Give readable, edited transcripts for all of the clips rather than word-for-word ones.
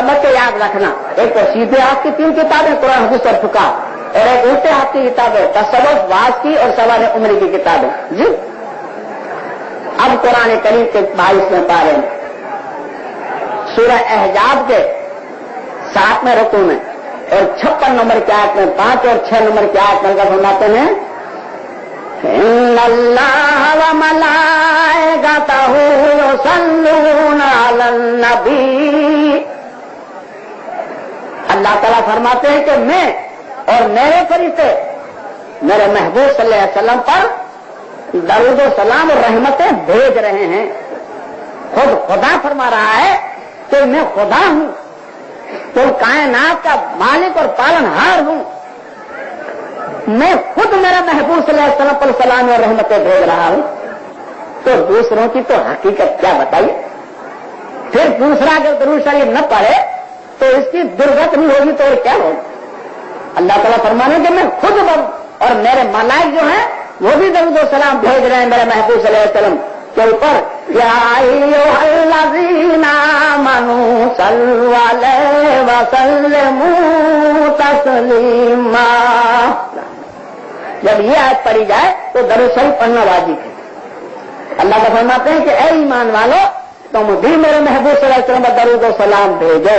बच्चे याद रखना, एक तो सीधे हाथ की 3 किताबें कुरान हदीस और फिक़ह, और एक उल्टे हाथ की किताबें तसव्वुफ वाज की और सवाल उम्र की किताबें। जी अब कुरान करीम के 22वें पारे में सूरह अहज़ाब के 7वें रुकू में और 56 नंबर की आयत में 5 और 6 नंबर की आयत में फरमाते हैं इन्नल्लाह व मलाइकतहू युसल्लूना अलन नबी। अल्लाह ताला फरमाते हैं कि मैं और मेरे फरिश्ते मेरे महबूब सल्लल्लाहु अलैहि वसल्लम पर दरूद व सलाम और रहमतें भेज रहे हैं। खुद खुदा फरमा रहा है कि मैं खुदा हूं, तो कायनात का मालिक और पालनहार हूं। मैं खुद मेरा महबूब सल्लल्लाहु अलैहि वसल्लम पर सलाम और रहमतें भेज रहा हूं, तो दूसरों की तो हकीकत क्या बताइए। फिर दूसरा अगर दरूद शरीफ न पढ़े तो इसकी दुर्गत नहीं होगी तो और क्या होगा। अल्लाह ताला फरमाने कि मैं खुद और मेरे मलाइक जो हैं वो भी दरूद और सलाम भेज रहे हैं मेरे महबूब सल्लल्लाहु अलैहि वसल्लम के ऊपर। या अय्युहल्लज़ीना आमनू सल्लु अलैहि व सल्लिमू तस्लीमा। जब ये आयत पढ़ी जाए तो दरूद शरीफ पढ़ना वाजिब है। अल्लाह का फरमाते हैं कि ऐ ईमान वालो तुम भी मेरे महबूब सल्लल्लाहु अलैहि वसल्लम पर दरूद और सलाम भेजो,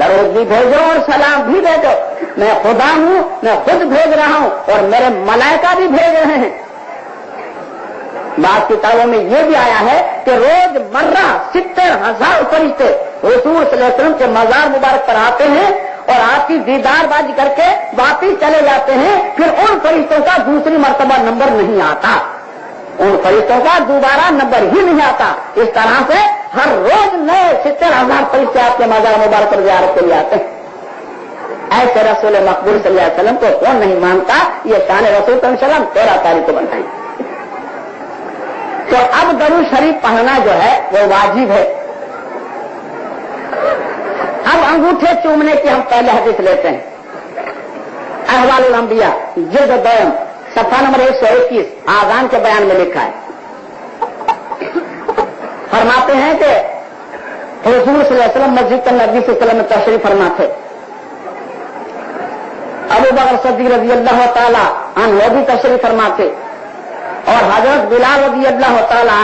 दरूद भी भेजो और सलाम भी भेजो। मैं खुदा हूं, मैं खुद भेज रहा हूं और मेरे मलाइका भी भेज रहे हैं। बात किताबों में यह भी आया है कि रोज मर्रा 70,000 फरिश्ते हुजूर सल्लल्लाहु अलैहि वसल्लम के मजार मुबारक पर आते हैं और आपकी दीदारबाजी करके वापिस चले जाते हैं। फिर उन फरिश्तों का दूसरी मर्तबा नंबर नहीं आता, उन फरिश्तों का दोबारा नंबर ही नहीं आता। इस तरह से हर रोज नए 70,000 फरिश्ते आपके मजार मुबारक पर ज़ियारत के लिए आते हैं। ऐसे रसूल मकबूल सल्लल्लाहु अलैहि वसल्लम को कौन नहीं मानता। ये शान रसूल सल्लल्लाहु अलैहि वसल्लम 13 तारीख को बनाई। तो अब दरूद शरीफ पढ़ना जो है वो वाजिब है। अब अंगूठे चूमने की हम पहले हदीस लेते हैं। अहवालुल अंबिया जिल्द 2 सफ़ा नंबर 121 आज़ान के बयान में लिखा है। फरमाते हैं कि हुजूर सल्लल्लाहु अलैहि वसल्लम मस्जिद नबी सल्लल्लाहु अलैहि वसल्लम में तशरीफ फरमा थे। अबू बकर सिद्दीक़ रज़ियल्लाहु ताला अन्हु भी तशरीफ फरमा थे और हजरत बिलाल रज़ियल्लाहु ताला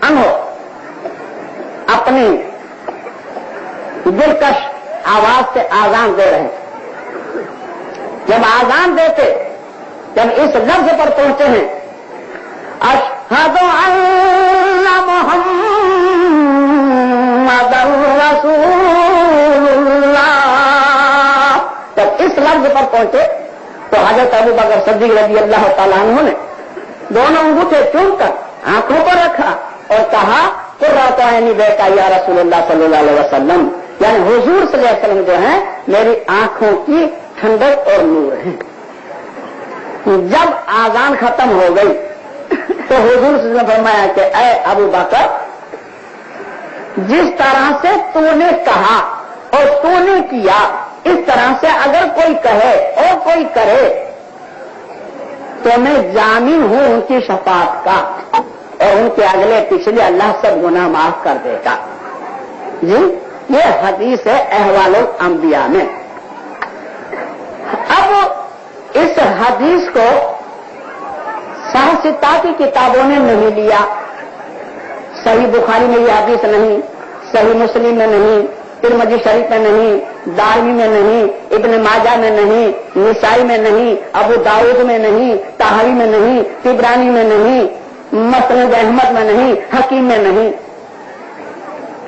अन्हु अपनी दिलकश आवाज से आज़ान दे रहे। जब आज़ान देते, जब इस लफ्ज पर पहुंचे हैं अशहदु अन्ना मुहम्मदर रसूलुल्लाह, जब इस लफ्ज पर पहुंचे तो हजरत अबू बकर सिद्दीक़ रज़ियल्लाहु ताला अन्हु ने दोनों अंगूठे चूमकर आंखों पर रखा और कहा कुर्रतु ऐनी बेका या रसूलुल्लाह सल्लल्लाहु अलैहि वसल्लम, यानी हुजूर सल्लल्लाहु अलैहि वसल्लम जो है मेरी आंखों की ठंडक और नूर है। जब आज़ान खत्म हो गई तो हुजूर सल्लल्लाहु अलैहि वसल्लम फरमाया कि ऐ अबू बकर, जिस तरह से तूने कहा और तूने किया, इस तरह से अगर कोई कहे और कोई करे तो मैं जामीन हूं उनकी शफाअत का और उनके अगले पिछले अल्लाह सब गुनाह माफ कर देगा। जी ये हदीस है अहवालुल अंबिया में। अब इस हदीस को साहसिता की किताबों ने नहीं लिया। सही बुखारी में यह हदीस नहीं, सही मुस्लिम में नहीं, तिरमिज़ी शरीफ में नहीं, दारमी में नहीं, इब्न माजा में नहीं, निसाई में नहीं, अबू दाऊद में नहीं, ताहवी में नहीं, तिबरानी में नहीं, मसनद अहमद में नहीं, हकीम में नहीं।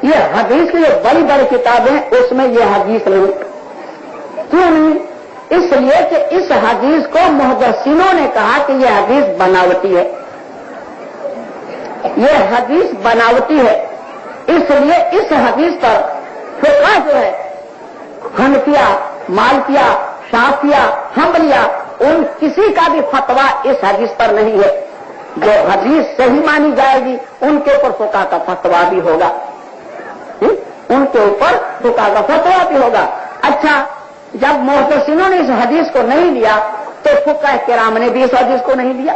ये हदीस की जो बड़ी बड़ी किताबें उसमें ये हदीस नहीं। क्यों नहीं? इसलिए कि इस हदीस को मुहद्दिसीनों ने कहा कि यह हदीस बनावटी है, यह हदीस बनावटी है। इसलिए इस हदीस पर फुक़हा जो है हनफिया, मालिकिया, शाफिया, हंबलिया, उन किसी का भी फतवा इस हदीस पर नहीं है। जो हदीस सही मानी जाएगी उनके ऊपर फुक़हा का फतवा भी होगा, उनके ऊपर फुक़हा का फतवा भी होगा। अच्छा, जब मुहद्दिसीनों ने इस हदीस को नहीं लिया तो फुक़हा किराम ने भी इस हदीस को नहीं लिया।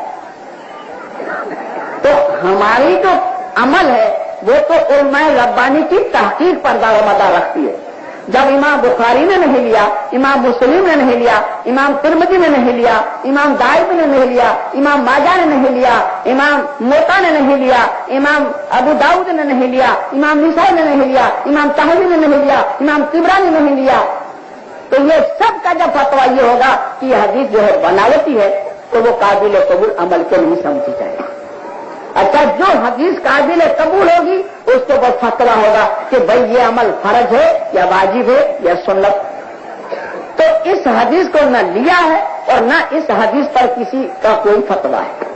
तो हमारी जो अमल है वो तो उलमाए रब्बानी की तहकीक पर दारोमदार रखती है। جب امام بخاری نے نہیں لیا، امام مسلم نے نہیں لیا، امام ترمذی نے نہیں لیا، امام دارمی نے نہیں لیا، امام ماجہ نے نہیں لیا، امام موطا نے نہیں لیا، امام ابو داؤد نے نہیں لیا، امام نسائی نے نہیں لیا، امام طحاوی نے نہیں لیا، امام طبرانی نے نہیں لیا، تو یہ سب کا جب فتویٰ یہ ہوگا کہ یہ حدیث جو ہے بناوٹی ہے تو وہ قابل قبول عمل کے نہیں سمجھی جائے گی۔ اچھا، جو حدیث قابل قبول ہوگی اس کے بعد فتویٰ ہوگا کہ بھئی یہ عمل فرض ہے یا واجب ہے یا سنت۔ تو اس حدیث کو نہ لیا ہے اور نہ اس حدیث پر کسی کا کوئی فتویٰ ہے۔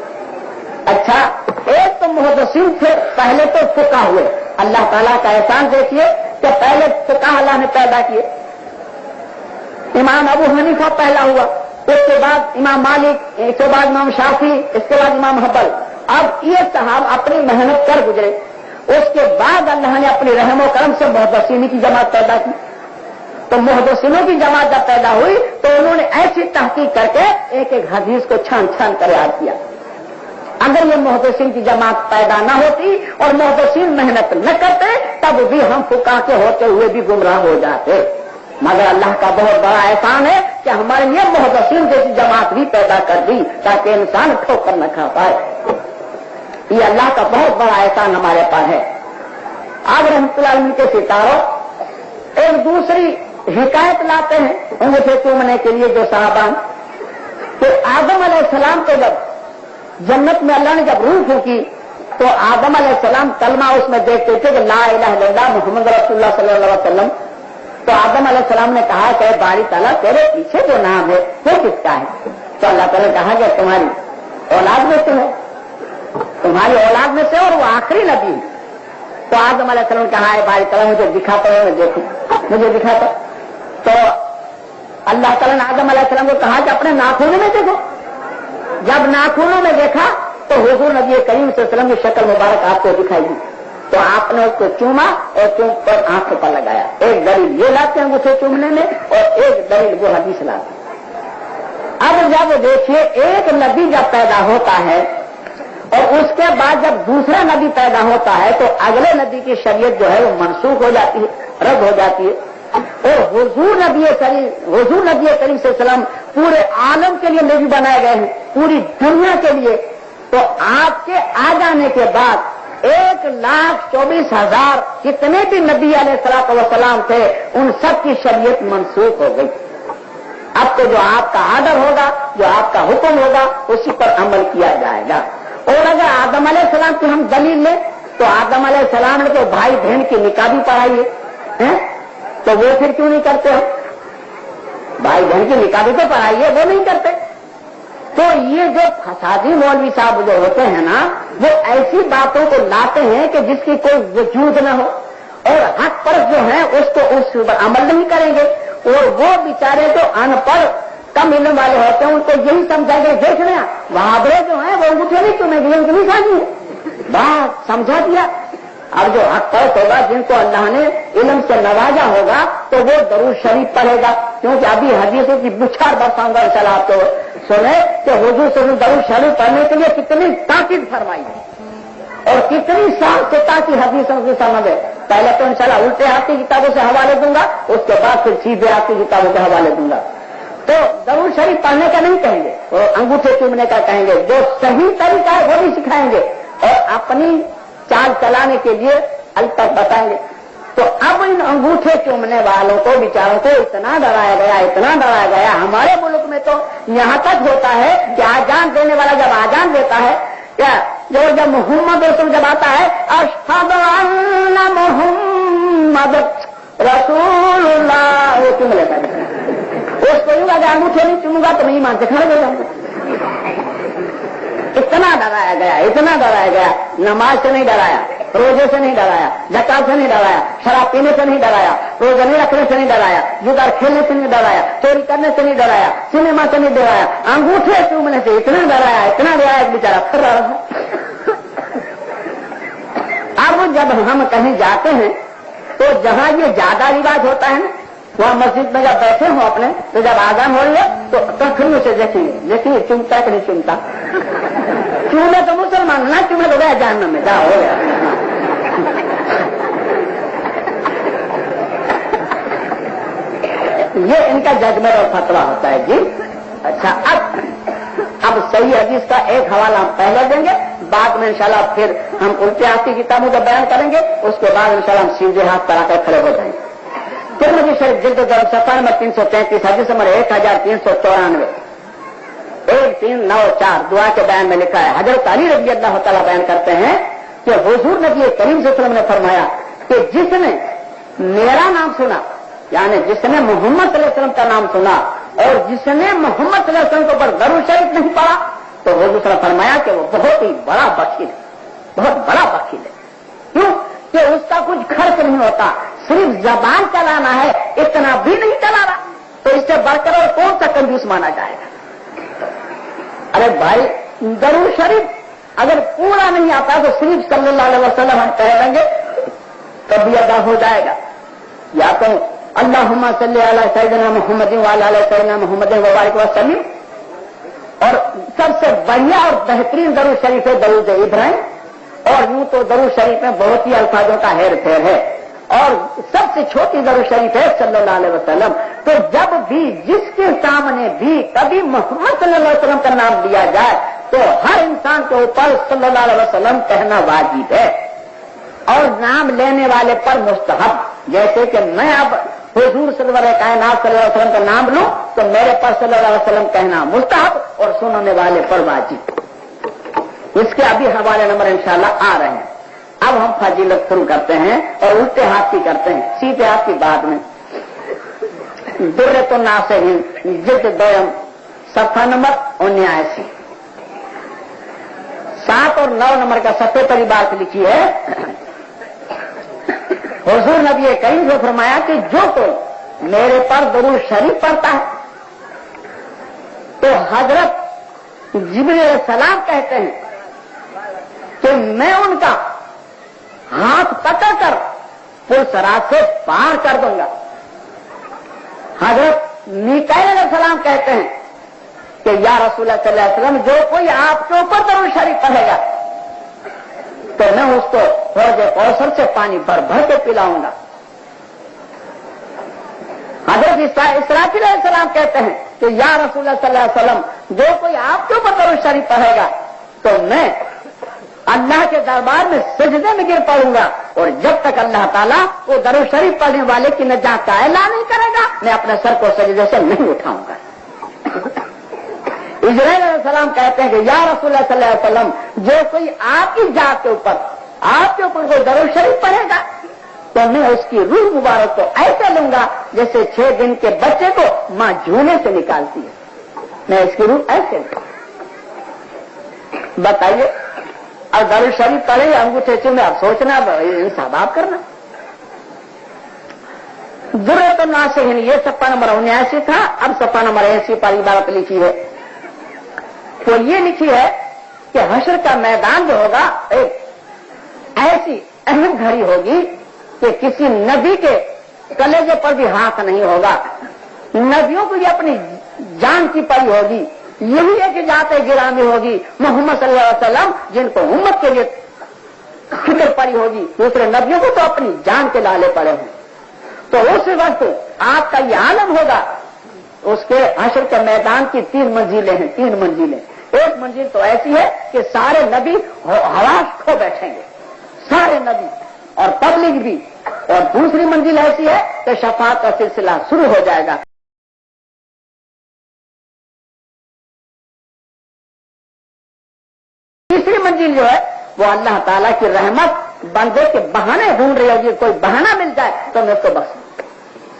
اچھا، ایک تو محدثین تھے، پہلے تو فقہ ہوئے۔ اللہ تعالیٰ کا احسان دیکھیے کہ پہلے فقہ اللہ نے پیدا کیے۔ امام ابو حنیفہ پہلا ہوا، اس کے بعد امام مالک، اس کے بعد امام شافعی، اس کے بعد امام حنبل۔ اب یہ صاحب اپنی محنت کر گزرے، اس کے بعد اللہ نے اپنی رحم و کرم سے محدثین کی جماعت پیدا کی۔ تو محدثینوں کی جماعت جب پیدا ہوئی تو انہوں نے ایسی تحقیق کر کے ایک ایک حدیث کو چھان چھان کر یاد کیا۔ اگر یہ محدثین کی جماعت پیدا نہ ہوتی اور محدثین محنت نہ کرتے تب بھی ہم فقہ کے ہوتے ہوئے بھی گمراہ ہو جاتے، مگر اللہ کا بہت بڑا احسان ہے کہ ہمارے لیے محدثین جیسی جماعت بھی پیدا کر دی تاکہ انسان ٹھوکر نہ کھا پائے۔ یہ اللہ کا بہت بڑا احسان ہمارے پاس ہے۔ آج رحمۃ اللہ علیہ کے ستاروں ایک دوسری حکایت لاتے ہیں انگوٹھے چومنے کے لیے جو صحابہ کہ آدم علیہ السلام کو جب جنت میں اللہ نے جب روح پھونکی تو آدم علیہ السلام کلمہ اس میں دیکھتے تھے کہ لا الہ الا اللہ محمد رسول اللہ صلی اللہ علیہ وسلم۔ تو آدم علیہ السلام نے کہا کہ باری تعالیٰ تیرے پیچھے جو نام ہے وہ کس کا ہے؟ تو اللہ تعالیٰ نے کہا کہ تمہاری اولاد میں سے ہے، تمہاری اولاد میں سے اور وہ آخری نبی ہے۔ تو آدم علیہ السلام نے کہا ہے باری تعالیٰ مجھے دکھاتا ہے، میں دیکھوں، مجھے دکھاتا۔ تو اللہ تعالیٰ نے آدم علیہ السلام کو کہا کہ اپنے ناخنوں میں دیکھو۔ جب ناخنوں میں دیکھا تو حضور نبی کریم صلی اللہ علیہ وسلم کی شکل مبارک آپ کو دکھائی دی، تو آپ نے اس کو چوما اور چوم کر آنکھوں پر لگایا۔ ایک دلیل یہ لاتے ہیں اسے چومنے میں اور ایک دلیل وہ حدیث لاتے ہیں۔ اب جب دیکھیے ایک نبی جب پیدا ہوتا ہے اور اس کے بعد جب دوسرا نبی پیدا ہوتا ہے تو اگلے نبی کی شریعت جو ہے وہ منسوخ ہو جاتی ہے، رد ہو جاتی ہے، اور حضور نبی کریم صلی اللہ علیہ وسلم پورے عالم کے لیے نبی بنائے گئے ہیں، پوری دنیا کے لیے۔ تو آپ کے آ جانے کے بعد 1,24,000 جتنے بھی نبی علیہ الصلوۃ والسلام تھے ان سب کی شریعت منسوخ ہو گئی۔ اب تو جو آپ کا آرڈر ہوگا، جو آپ کا حکم ہوگا اسی پر عمل کیا جائے گا۔ اور اگر آدم علیہ السلام کی ہم دلیل لیں تو آدم علیہ السلام نے تو بھائی بہن کی نکاح بھی پڑھائی ہے، تو وہ پھر کیوں نہیں کرتے ہم؟ بھائی بہن کی نکاح بھی تو پڑھائی ہے، وہ نہیں کرتے۔ تو یہ جو فسادی مولوی صاحب جو ہوتے ہیں نا وہ ایسی باتوں کو لاتے ہیں کہ جس کی کوئی وجود نہ ہو، اور حق پر جو ہے اس کو اس پر عمل نہیں کریں گے، اور وہ بیچارے جو ان پڑھ کم علم والے ہوتے ہیں ان کو یہی سمجھائیں گے دیکھ لیں وہاں بڑے جو ہیں وہ انگوٹھے نہیں چومیں گے، ان کی نہیں کھانی ہے، بات سمجھا دیا۔ اب جو حق پرست ہوگا جن کو اللہ نے علم سے نوازا ہوگا تو وہ درود شریف پڑھے گا، کیونکہ ابھی حدیثوں کی بچھاڑ برساؤں گا انشاءاللہ آپ کو سنے کہ حضور سے درود شریف پڑھنے کے لیے کتنی تاکید فرمائی ہے اور کتنی سال سے تاکہ حدیثوں کی سمجھ ہے۔ پہلے تو انشاءاللہ الٹے ہاتھی کتابوں سے حوالے دوں گا، اس کے بعد پھر سیدھے ہاتھی کتابوں کے حوالے دوں گا۔ تو درود شریف پڑھنے کا نہیں کہیں گے اور انگوٹھے چومنے کا کہیں گے، جو صحیح طریقہ ہے وہ بھی سکھائیں گے اور اپنی چال چلانے کے لیے الگ بتائیں گے۔ تو اب ان انگوٹھے چومنے والوں کو بیچاروں کو اتنا ڈرایا گیا ہمارے ملک میں تو یہاں تک ہوتا ہے کہ آجان دینے والا جب آجان دیتا ہے کیا جب محمد رسول جب آتا ہے اشہد ان محمد رسول اللہ وہ چوم لیتا ہے، اس کو یوں اگر انگوٹھے نہیں چوموں گا تو نہیں مانتے، کھڑے ہو جاؤں گا۔ اتنا ڈرایا گیا، نماز سے نہیں ڈرایا، روزے سے نہیں ڈرایا، زکات سے نہیں ڈرایا، شراب پینے سے نہیں ڈرایا، روزہ نہیں رکھنے سے نہیں ڈرایا، جگار کھیلنے سے نہیں ڈرایا، چوری کرنے سے نہیں ڈرایا، سنیما سے نہیں ڈرایا، انگوٹھے چومنے سے اتنا ڈرایا ایک بیچارہ پھر رہا ہے۔ اب جب ہم کہیں جاتے ہیں تو جہاں یہ زیادہ رواج ہوتا ہے نا وہاں مسجد میں جب بیٹھے ہوں اپنے تو جب آزان ہو رہی ہے تو کھڑیوں سے دیکھیے چومتا ہے کہ نہیں چومتا، چومے تو مسلمان نہ چومے تو گیا جہنم میں، جا ہو گیا۔ ये इनका जजमेंट और फतवा होता है जी। अच्छा, अब सही हदीस का एक हवाला हम पहले देंगे, बाद में इंशाल्लाह फिर हम उल्टे हाथ की किताबों का बयान करेंगे, उसके बाद इंशाल्लाह हम सीधे हाथ पर आकर खड़े हो जाएंगे। तिरमिज़ी शरीफ जिल्द दर सफा नंबर 333 हदीस नंबर 1394 1394 दुआ के बयान में लिखा है, हजरत अली रज़ी अल्लाह तआला बयान करते हैं कि हुजूर नबी करीम सल्लल्लाहु अलैहि वसल्लम ने फरमाया कि जिसने मेरा नाम सुना, यानी जिसने मोहम्मद सल्लल्लाहु अलैहि वसल्लम का नाम सुना और जिसने मोहम्मद सल्लल्लाहु अलैहि वसल्लम के ऊपर दरूद शरीफ नहीं पढ़ा, तो हुजूर ने फरमाया कि वो बहुत ही बड़ा बखील है, बहुत बड़ा बखील है। क्यों कि उसका कुछ खर्च नहीं होता, सिर्फ जबान चलाना है, इतना भी नहीं चलाना, तो इससे बढ़कर और कौन सा कंजूस माना जाएगा। अरे भाई, दरूद शरीफ अगर पूरा नहीं आता तो सिर्फ सल्लल्लाहु अलैहि वसल्लम हम कह लेंगे तब भी अदा हो जाएगा। या तो अल्लाहुम्मा सल्ली अला सय्यिदना मुहम्मदिन व अला आलि सय्यिदना मुहम्मदिन व बारिक वसल्लिम, और सबसे बढ़िया और बेहतरीन दरूद शरीफ है दरूद इब्राहिम, और यूं तो दरूद शरीफ में बहुत ही अल्फाजों का हेर फेर है, और सबसे छोटी दरूद शरीफ है सल्लल्लाहु अलैहि वसल्लम। तो जब भी जिसके सामने भी कभी मोहम्मद सल्लल्लाहु अलैहि वसल्लम का नाम लिया जाए तो हर इंसान के ऊपर सल्लल्लाहु अलैहि वसल्लम कहना वाजिब है, और नाम लेने वाले पर मुस्तहब। जैसे कि मैं अब हुजूर सरवर कायनात सल्लल्लाहु अलैहि वसल्लम का नाम लूं तो मेरे पर सल्लल्लाहु अलैहि वसल्लम कहना मुस्तहब और सुनने वाले पर वाजिब। इसके अभी हवाले नंबर इंशाल्लाह आ रहे हैं। अब हम फजीलत शुरू करते हैं और उल्टे हाथ की करते हैं, सीधे हाथ की बाद में। दुर्रतुन नासिहीन जिल्द दोयम सफ़ा नंबर 79 7 और 9 नंबर का सफ़े पर बात लिखी है। हुजूर नबी करीम से फरमाया कि जो कोई मेरे पर दरूद शरीफ पढ़ता है तो हजरत जिब्रील सलाम कहते हैं कि मैं उनका हाथ पकड़कर पुल सरात से पार कर दूंगा। हजरत मीकाईल सलाम कहते हैं कि या रसूलुल्लाह सल्लल्लाहु अलैहि वसल्लम, जो कोई आपके ऊपर दरूद शरीफ पढ़ेगा तो मैं उसको हौज़े कौसर से पानी भर भर के पिलाऊंगा। हजरत इसराफील अलैहिस्सलाम कहते हैं कि या रसूलुल्लाह सल्लल्लाहु अलैहि वसल्लम, जो कोई आपके ऊपर दरूद शरीफ पढ़ेगा तो मैं अल्लाह के दरबार में सजदे में गिर पड़ूंगा, और जब तक अल्लाह ताला वो दरूद शरीफ पढ़ने वाले की नजात का ऐलान नहीं करेगा मैं अपने सर को सजदे से नहीं उठाऊंगा। इजराइल अलैहिस्सलाम कहते हैं कि या रसूलुल्लाह सल्लल्लाहु अलैहि वसल्लम, जो कोई आपकी जात के ऊपर कोई दरूद शरीफ पढ़ेगा तो मैं उसकी रूह मुबारक को ऐसे लूंगा जैसे 6 दिन के बच्चे को मां जूने से निकालती है, मैं इसकी रूह ऐसे। बताइए, और दरूद शरीफ पढ़े अंगूठे चूमे, अब सोचना इंसाफ आप करना। दुर्रतुन नासिहीन ये सफ़ा नंबर 79 था। अब सफ़ा नंबर 80 पर इबारत लिखी है, तो ये लिखी है कि हश्र का मैदान जो होगा एक ऐसी अहम घड़ी होगी कि किसी नबी के कलेजे पर भी हाथ नहीं होगा, नबियों को भी अपनी जान की पड़ी होगी। यही एक जात गिरामी होगी मोहम्मद सल्लल्लाहु अलैहि वसल्लम, जिनको उम्मत के लिए फिक्र पड़ी होगी, दूसरे नबियों को तो अपनी जान के लाले पड़े हैं। तो उस वक्त आपका ये आलम होगा। उसके हश्र के मैदान की 3 मंजिलें हैं, 3 मंजिलें। एक मंजिल तो ऐसी है कि सारे नबी हवास खो बैठेंगे, सारे नबी और पब्लिक भी, और दूसरी मंजिल ऐसी है कि शफाअत का सिलसिला शुरू हो जाएगा। तीसरी मंजिल जो है वो अल्लाह ताला की रहमत बंदे के बहाने ढूंढ रही होगी, कोई बहाना मिल जाए तो मैं उसको बख्श।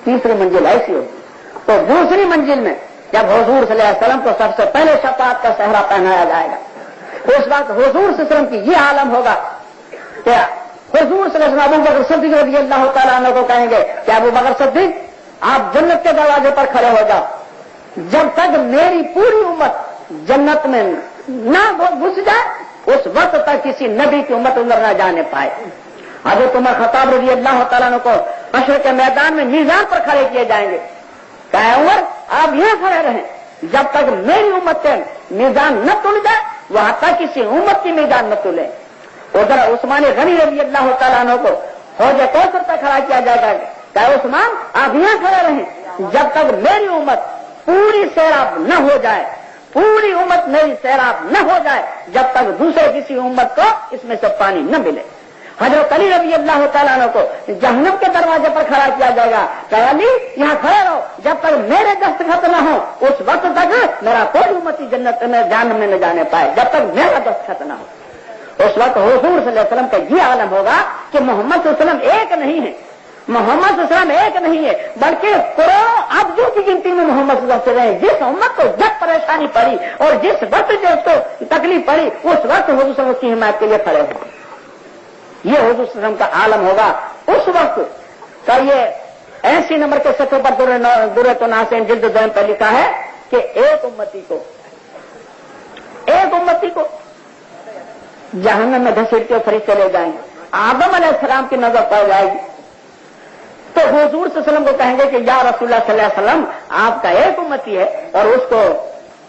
तीसरी मंजिल ऐसी होगी। तो दूसरी मंजिल में जब हुजूर सल्लल्लाहु अलैहि वसल्लम को सबसे पहले शफाअत का सहरा पहनाया जाएगा, उस वक्त हुजूर सल्लल्लाहु अलैहि वसल्लम की ये आलम होगा कि हुजूर सल्लल्लाहु अलैहि वसल्लम अबू बकर सिद्दीक़ रज़ियल्लाहु तआला अन्हु को कहेंगे कि अबू बकर सिद्दीक़, आप जन्नत के दरवाजे पर खड़े हो जाओ, जब तक मेरी पूरी उम्मत जन्नत में ना घुस जाए उस वक्त तक किसी नबी की उम्मत अंदर न जाने पाए। हज़रत उमर खत्ताब रज़ियल्लाहु तआला अन्हु को हश्र के मैदान में मीज़ान पर खड़े किए जाएंगे। कहे उमर, आप यहां खड़े रहें जब तक मेरी उम्मत के मीज़ान न तुल जाए, वहां तक किसी उम्मत की मीज़ान न तुले। उधर उस्मान गनी रज़ियल्लाहु तआला अन्हु को हौज़े कौसर पर खड़ा किया जाएगा کہ عثمان آپ یہاں کھڑے رہیں جب تک میری امت پوری سیراب نہ ہو جائے، پوری امت میری سیراب نہ ہو جائے، جب تک دوسرے کسی امت کو اس میں سے پانی نہ ملے۔ حضرت علی رضی اللہ تعالیٰ عنہ کو جہنم کے دروازے پر کھڑا کیا جائے گا کہ علی یہاں کھڑے رہو جب تک میرے دستخط نہ ہو، اس وقت تک میرا کوئی امتی جنت میں جہنم میں نہ جانے پائے، جب تک میرا دستخط نہ ہو۔ اس وقت حضور صلی اللہ علیہ وسلم کا یہ عالم ہوگا کہ محمد صلی اللہ علیہ وسلم ایک نہیں ہے، محمد صلی اللہ علیہ وسلم ایک نہیں ہے، بلکہ کروڑوں ابجوں کی گنتی میں محمد صلی اللہ علیہ وسلم جس امت کو جب پریشانی پڑی اور جس وقت جو اس کو تکلیف پڑی اس وقت حضور صلی اللہ علیہ وسلم کی حمایت کے لیے کھڑے ہوں۔ یہ حضور صلی اللہ علیہ وسلم کا عالم ہوگا اس وقت کا۔ یہ 80 نمبر کے صفحے پر درۃ الناصحین جلد 2 پر لکھا ہے کہ ایک امتی کو جہنم میں گھسیٹ کے فرشتے لے جائیں گے، آدم علیہ السلام کی نظر پڑ جائے گی تو حضور صلی اللہ علیہ وسلم کو کہیں گے کہ یا رسول اللہ صلی اللہ علیہ وسلم آپ کا ایک امتی ہے اور اس کو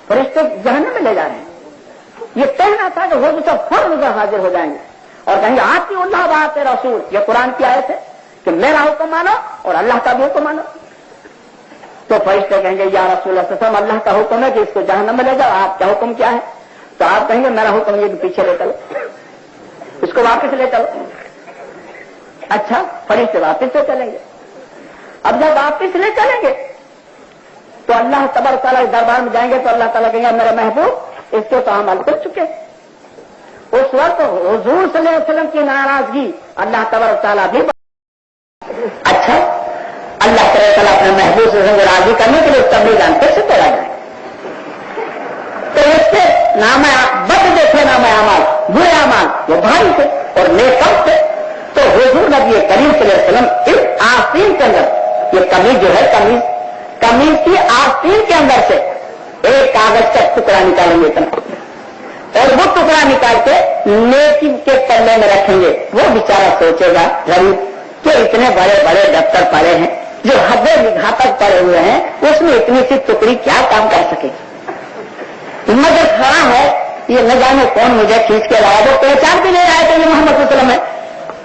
فرشتے جہنم میں لے جا رہے ہیں۔ یہ کہنا تھا کہ حضور صاحب فوراً حاضر ہو جائیں گے اور کہیں گے آپ کی اللہ بات رسول، یہ قرآن کی آیت ہے کہ میرا حکم مانو اور اللہ کا بھی حکم مانو۔ تو فرشتے کہیں گے یا رسول اللہ صلی اللہ علیہ وسلم اللہ کا حکم ہے کہ اس کو جہنم میں لے جاؤ، آپ کا حکم کیا ہے؟ تو آپ کہیں گے میرا حکم یہ کہ پیچھے لے چلو، اس کو واپس لے چلو۔ اچھا، فرشتے واپس لے چلیں گے۔ اب جب واپس لے چلیں گے تو اللہ تبارک تعالیٰ کے دربار میں جائیں گے تو اللہ تعالیٰ کہیں گے میرا محبوب اس کو تو ہم حل کر چکے۔ اس وقت حضور صلی اللہ علیہ وسلم کی ناراضگی اللہ تبارک تعالیٰ بھی اچھا اللہ تعالیٰ اپنے محبوب سے راضی کرنے کے لیے تبلیغ پھر سے چلا جائے تو اس سے نام بد دیکھے نام اعمال برے اعمال وہ بھاری تھے اور نیک تھے۔ تو حضور نبی کریم صلی اللہ علیہ وسلم اس آستین کے اندر یہ قمیض جو ہے قمیض کی آستین کے اندر سے ایک کاغذ کا ٹکڑا نکالیں گے اور وہ ٹکڑا نکال کے نیکی کے پلے میں رکھیں گے۔ وہ بیچارہ سوچے گا غریب کہ اتنے بڑے بڑے دفتر پڑے ہیں جو حد نگاہ تک پڑے ہوئے ہیں، اس میں اتنی سی ٹکڑی کیا کام کر سکے گی؟ مگر کھڑا ہے یہ نہ جانے کون مجھے کھینچ کے لایا، وہ پہچان بھی نہیں آئے کہ یہ محمد صلی اللہ علیہ وسلم ہے،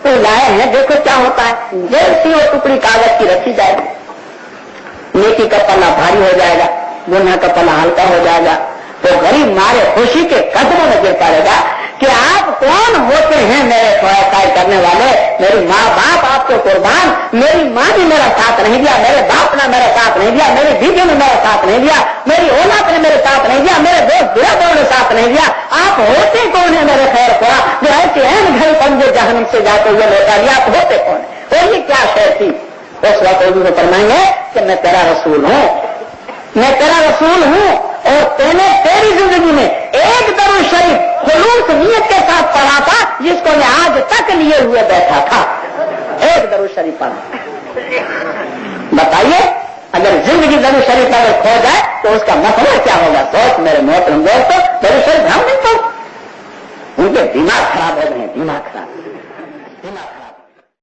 تو لائے ہیں دیکھو کیا ہوتا ہے۔ جیسی وہ ٹکڑی کاغذ کی رکھی جائے گی، نیکی کا پلہ بھاری ہو جائے گا، گناہ کا پلہ ہلکا ہو جائے گا، تو غریب مارے خوشی کے قدموں میں گر پڑے گا کہ آپ کون ہوتے ہیں میرے خیر کرنے والے؟ میری ماں باپ آپ کو قربان، میری ماں نے میرا ساتھ نہیں دیا، میرے باپ نے میرا ساتھ نہیں دیا، میری بیوی نے میرا ساتھ نہیں دیا، میری اولاد نے میرے ساتھ نہیں دیا، میرے دوست برادروں نے ساتھ نہیں دیا، آپ ہوتے کون ہیں میرے خیر خواہ جو ایسے اہم گھر پنجے جہنم سے جا کے یہ لوٹا لیا؟ آپ ہوتے کون ہیں؟ اور یہ کیا شے تھی؟ اس وقت اردو میں فرمائیں گے کہ میں تیرا رسول ہوں، میں تیرا رسول ہوں اور میں نے تیری زندگی میں ایک درود شریف خلوص نیت کے ساتھ پڑھا تھا جس کو میں آج تک لیے ہوئے بیٹھا تھا، ایک درود شریف پڑھا۔ بتائیے اگر زندگی درود شریف اگر کھو جائے تو اس کا مسئلہ کیا ہوگا؟ دوست میرے محترم دوستوں، درود شریف ہم نہیں پڑھتے، ان کے دماغ خراب ہو گئے ہیں، دماغ خراب۔